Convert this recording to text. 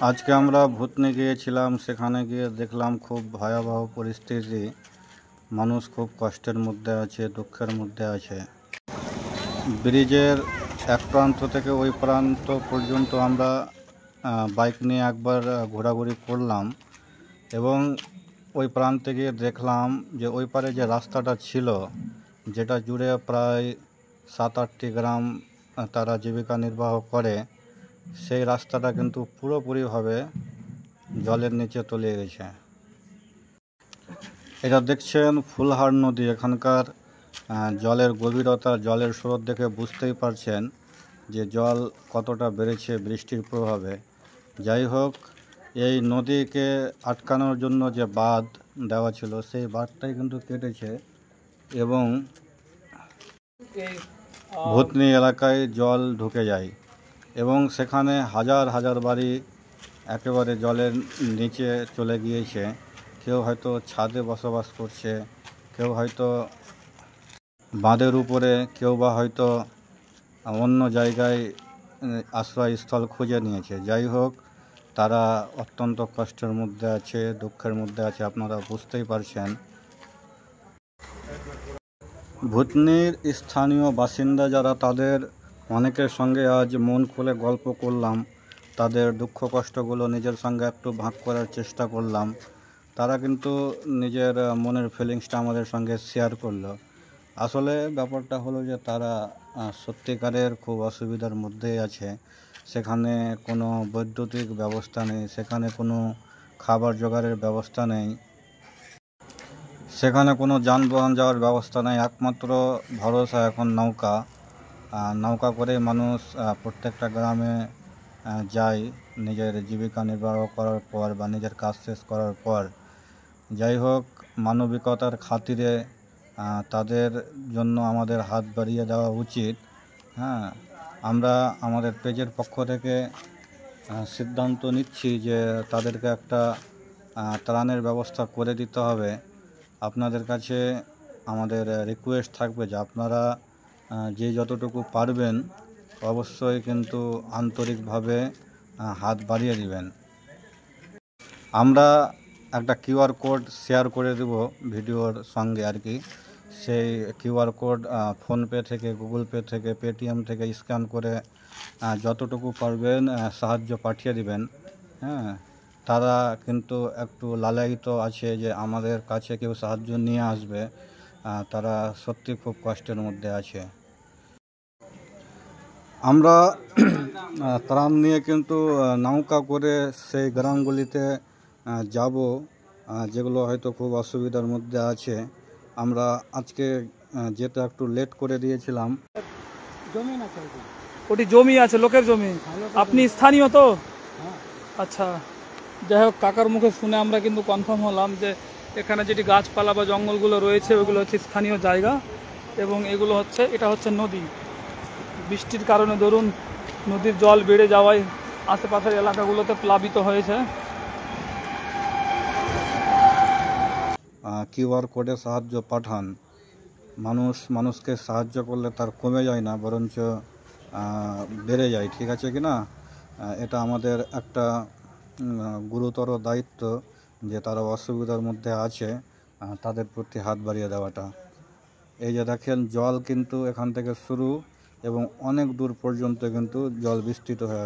আজকে আমরা ভূতনি গিয়েছিলাম। সেখানে গিয়ে দেখলাম খুব ভয়াবহ পরিস্থিতি। মানুষ খুব কষ্টের মধ্যে আছে, দুঃখের মধ্যে আছে। ব্রিজের এক প্রান্ত থেকে ওই প্রান্ত পর্যন্ত আমরা বাইক নিয়ে একবার ঘোরাঘুরি করলাম এবং ওই প্রান্তে গিয়ে দেখলাম যে ওই পারে যে রাস্তাটা ছিল, যেটা জুড়ে প্রায় 7-8টি গ্রাম তারা জীবিকা নির্বাহ করে, সেই রাস্তাটা কিন্তু পুরোপুরিভাবে জলের নিচে তলিয়ে গেছে। এটা দেখছেন ফুলহার নদী। এখানকার জলের গভীরতা, জলের স্রোত দেখে বুঝতেই পারছেন যে জল কতটা বেড়েছে বৃষ্টির প্রভাবে। যাই হোক, এই নদীকে আটকানোর জন্য যে বাঁধ দেওয়া ছিল, সেই বাঁধটাই কিন্তু কেটেছে এবং ভূতনি এলাকায় জল ঢুকে যায় এবং সেখানে হাজার হাজার বাড়ি একেবারে জলের নিচে চলে গিয়েছে। কেউ হয়তো ছাদে বসবাস করছে, কেউ হয়তো বাঁধের উপরে, কেউ বা হয়তো অন্য জায়গায় আশ্রয়স্থল খুঁজে নিয়েছে। যাই হোক, তারা অত্যন্ত কষ্টের মধ্যে আছে, দুঃখের মধ্যে আছে, আপনারা বুঝতেই পারছেন। ভূতনির স্থানীয় বাসিন্দা যারা, তাদের অনেকের সঙ্গে আজ মন খুলে গল্প করলাম। তাদের দুঃখ কষ্টগুলো নিজের সঙ্গে একটু ভাগ করার চেষ্টা করলাম। তারা কিন্তু নিজের মনের ফিলিংসটা আমাদের সঙ্গে শেয়ার করলো। আসলে ব্যাপারটা হলো যে তারা সত্যিকারের খুব অসুবিধার মধ্যেই আছে। সেখানে কোনো বৈদ্যুতিক ব্যবস্থা নেই, সেখানে কোনো খাবার জোগাড়ের ব্যবস্থা নেই, সেখানে কোনো যানবাহন যাওয়ার ব্যবস্থা নেই। একমাত্র ভরসা এখন নৌকা। নৌকা করে মানুষ প্রত্যেকটা গ্রামে যায় নিজের জীবিকা নির্বাহ করার পর বা নিজের কাজ শেষ করার পর। যাই হোক, মানবিকতার খাতিরে তাদের জন্য আমাদের হাত বাড়িয়ে দেওয়া উচিত। হ্যাঁ, আমরা আমাদের পেজের পক্ষ থেকে সিদ্ধান্ত নিচ্ছি যে তাদেরকে একটা ত্রাণের ব্যবস্থা করে দিতে হবে। আপনাদের কাছে আমাদের রিকোয়েস্ট থাকবে যে আপনারা যে যতটুকু পারবেন অবশ্যই কিন্তু আন্তরিকভাবে হাত বাড়িয়ে দিবেন। আমরা একটা কিউআর কোড শেয়ার করে দেব ভিডিওর সঙ্গে আর কি। সেই কিউআর কোড ফোনপে থেকে, গুগল পে থেকে, পেটিএম থেকে স্ক্যান করে যতটুকু পারবেন সাহায্য পাঠিয়ে দিবেন। হ্যাঁ, তারা কিন্তু একটু লালায়িত আছে যে আমাদের কাছে কেউ সাহায্য নিয়ে আসবে। তারা সত্যি খুব কষ্টের মধ্যে আছে। আমরা ত্রাণ নিয়ে কিন্তু নৌকা করে সেই গ্রামগুলিতে যাব, যেগুলো হয়তো খুব অসুবিধার মধ্যে আছে। আমরা আজকে যেটা একটু লেট করে দিয়েছিলাম। ওটি জমি আছে, লোকের জমি। আপনি স্থানীয় তো? আচ্ছা, যাই হোক, কাকার মুখে শুনে আমরা কিন্তু কনফার্ম হলাম যে এখানে যেটি গাছপালা বা জঙ্গলগুলো রয়েছে ওইগুলো হচ্ছে স্থানীয় জায়গা এবং এগুলো হচ্ছে, এটা হচ্ছে নদী। বৃষ্টির কারণে ধরুন নদীর জল বেড়ে যাওয়ায় আশেপাশের এলাকাগুলোতে প্লাবিত হয়েছে। কিউআর কোডে সাহায্য পাঠান। মানুষকে সাহায্য করলে তার কমে যায় না, বরঞ্চ বেড়ে যায়। ঠিক আছে কি না? এটা আমাদের একটা গুরুতর দায়িত্ব যে তারা অসুবিধার মধ্যে আছে, তাদের প্রতি হাত বাড়িয়ে দেওয়াটা। এই যে দেখেন, জল কিন্তু এখান থেকে শুরু এবং অনেক দূর পর্যন্ত কিন্তু জল বিস্তৃত হয়ে আছে।